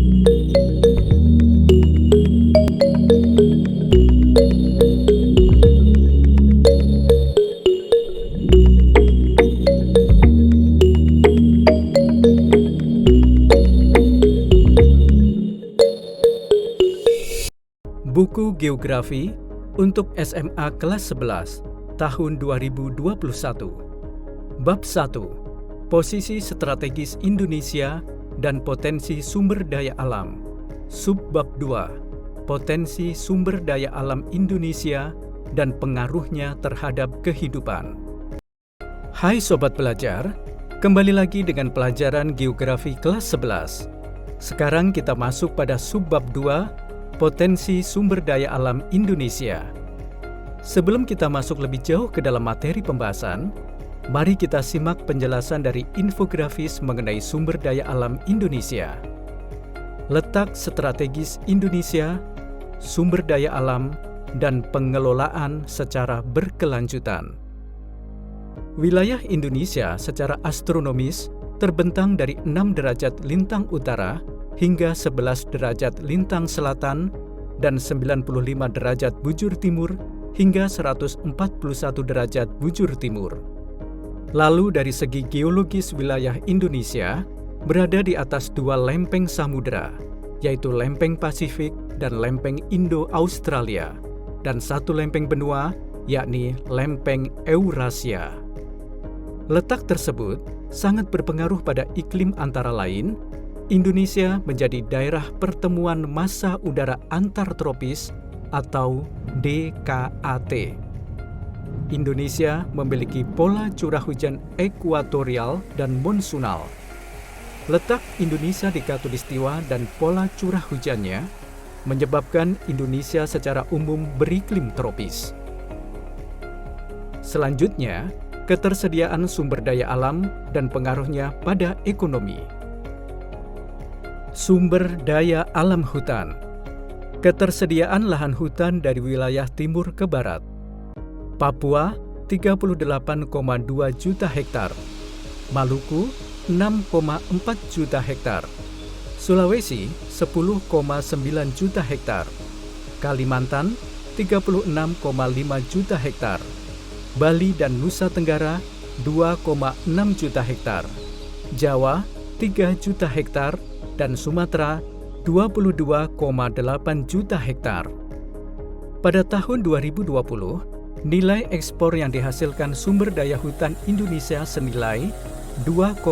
Buku Geografi untuk SMA kelas 11 tahun 2021. Bab 1. Posisi strategis Indonesia dan potensi sumber daya alam. Subbab 2. Potensi sumber daya alam Indonesia dan pengaruhnya terhadap kehidupan. Hai Sobat Belajar, kembali lagi dengan pelajaran Geografi kelas 11. Sekarang kita masuk pada subbab 2, potensi sumber daya alam Indonesia. Sebelum kita masuk lebih jauh ke dalam materi pembahasan, mari kita simak penjelasan dari infografis mengenai sumber daya alam Indonesia. Letak strategis Indonesia, sumber daya alam, dan pengelolaan secara berkelanjutan. Wilayah Indonesia secara astronomis terbentang dari 6 derajat lintang utara hingga 11 derajat lintang selatan dan 95 derajat bujur timur hingga 141 derajat bujur timur. Lalu dari segi geologis wilayah Indonesia berada di atas 2 lempeng samudera, yaitu lempeng Pasifik dan lempeng Indo-Australia, dan 1 lempeng benua, yakni lempeng Eurasia. Letak tersebut sangat berpengaruh pada iklim antara lain. Indonesia menjadi daerah pertemuan massa udara antartropis atau DKAT. Indonesia memiliki pola curah hujan ekuatorial dan monsunal. Letak Indonesia di khatulistiwa dan pola curah hujannya menyebabkan Indonesia secara umum beriklim tropis. Selanjutnya, ketersediaan sumber daya alam dan pengaruhnya pada ekonomi. Sumber daya alam hutan. Ketersediaan lahan hutan dari wilayah timur ke barat. Papua 38,2 juta hektar. Maluku 6,4 juta hektar. Sulawesi 10,9 juta hektar. Kalimantan 36,5 juta hektar. Bali dan Nusa Tenggara 2,6 juta hektar. Jawa 3 juta hektar. Dan Sumatera 22,8 juta hektar. Pada tahun 2020, nilai ekspor yang dihasilkan sumber daya hutan Indonesia senilai 2,59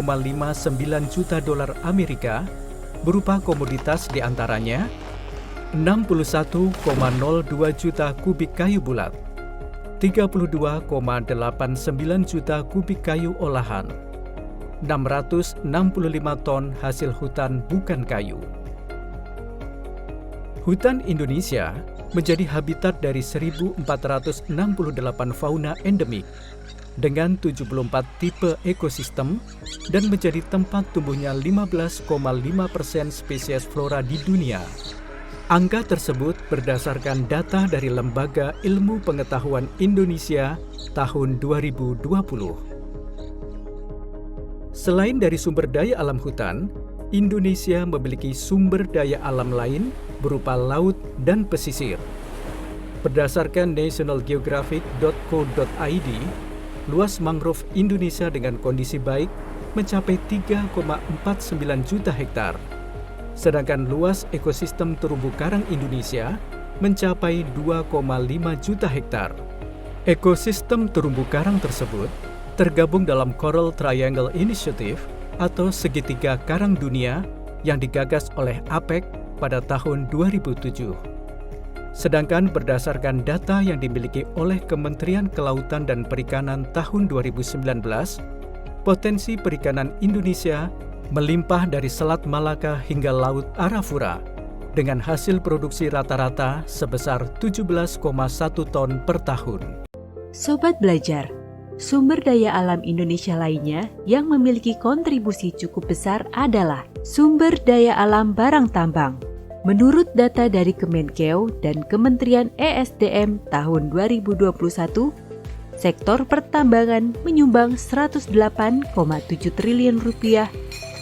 juta dolar Amerika berupa komoditas diantaranya 61,02 juta kubik kayu bulat, 32,89 juta kubik kayu olahan, 665 ton hasil hutan bukan kayu. Hutan Indonesia menjadi habitat dari 1.468 fauna endemik dengan 74 tipe ekosistem dan menjadi tempat tumbuhnya 15,5% spesies flora di dunia. Angka tersebut berdasarkan data dari Lembaga Ilmu Pengetahuan Indonesia tahun 2020. Selain dari sumber daya alam hutan, Indonesia memiliki sumber daya alam lain berupa laut dan pesisir. Berdasarkan nationalgeographic.co.id, luas mangrove Indonesia dengan kondisi baik mencapai 3,49 juta hektar. Sedangkan luas ekosistem terumbu karang Indonesia mencapai 2,5 juta hektar. Ekosistem terumbu karang tersebut tergabung dalam Coral Triangle Initiative atau segitiga karang dunia yang digagas oleh APEC pada tahun 2007. Sedangkan berdasarkan data yang dimiliki oleh Kementerian Kelautan dan Perikanan tahun 2019, potensi perikanan Indonesia melimpah dari Selat Malaka hingga Laut Arafura dengan hasil produksi rata-rata sebesar 17,1 ton per tahun. Sobat Belajar, sumber daya alam Indonesia lainnya yang memiliki kontribusi cukup besar adalah sumber daya alam barang tambang. Menurut data dari Kemenkeu dan Kementerian ESDM tahun 2021, sektor pertambangan menyumbang 108,7 triliun rupiah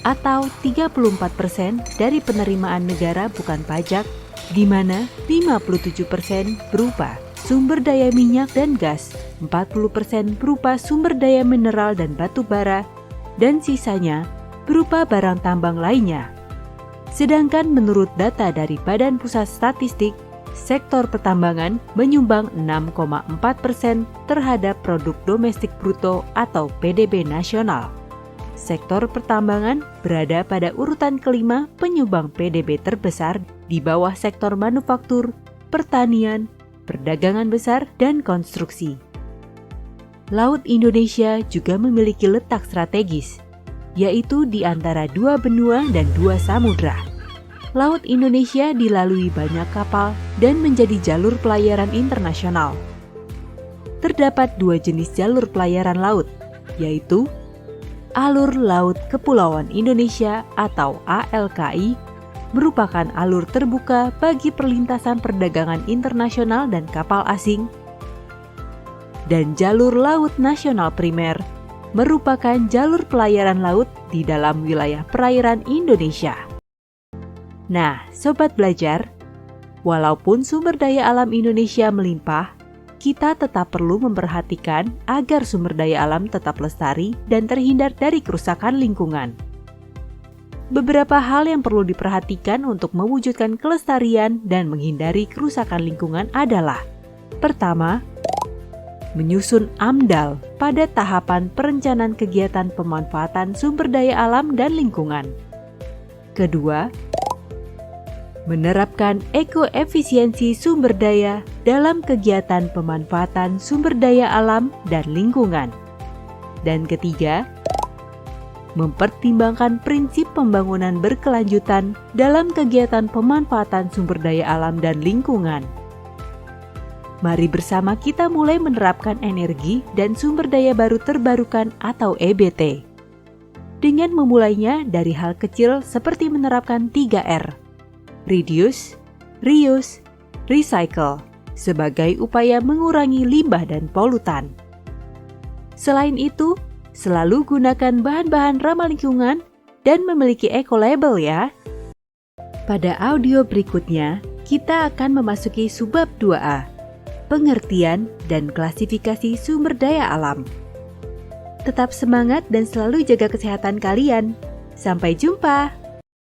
atau 34% dari penerimaan negara bukan pajak, di mana 57% berupa sumber daya minyak dan gas, 40% berupa sumber daya mineral dan batu bara, dan sisanya berupa barang tambang lainnya. Sedangkan menurut data dari Badan Pusat Statistik, sektor pertambangan menyumbang 6,4% terhadap produk domestik bruto atau PDB nasional. Sektor pertambangan berada pada urutan kelima penyumbang PDB terbesar di bawah sektor manufaktur, pertanian, perdagangan besar, dan konstruksi. Laut Indonesia juga memiliki letak strategis, yaitu di antara dua benua dan dua samudra. Laut Indonesia dilalui banyak kapal dan menjadi jalur pelayaran internasional. Terdapat dua jenis jalur pelayaran laut, yaitu Alur Laut Kepulauan Indonesia atau ALKI merupakan alur terbuka bagi perlintasan perdagangan internasional dan kapal asing, dan Jalur Laut Nasional Primer merupakan jalur pelayaran laut di dalam wilayah perairan Indonesia. Nah, Sobat Belajar, walaupun sumber daya alam Indonesia melimpah, kita tetap perlu memperhatikan agar sumber daya alam tetap lestari dan terhindar dari kerusakan lingkungan. Beberapa hal yang perlu diperhatikan untuk mewujudkan kelestarian dan menghindari kerusakan lingkungan adalah: pertama, menyusun AMDAL pada tahapan perencanaan kegiatan pemanfaatan sumber daya alam dan lingkungan. Kedua, menerapkan ekoefisiensi sumber daya dalam kegiatan pemanfaatan sumber daya alam dan lingkungan. Dan ketiga, mempertimbangkan prinsip pembangunan berkelanjutan dalam kegiatan pemanfaatan sumber daya alam dan lingkungan. Mari bersama kita mulai menerapkan energi dan sumber daya baru terbarukan atau EBT. Dengan memulainya dari hal kecil seperti menerapkan 3R. Reduce, reuse, recycle sebagai upaya mengurangi limbah dan polutan. Selain itu, selalu gunakan bahan-bahan ramah lingkungan dan memiliki eco-label ya. Pada audio berikutnya, kita akan memasuki subbab 2A, pengertian dan klasifikasi sumber daya alam. Tetap semangat dan selalu jaga kesehatan kalian. Sampai jumpa!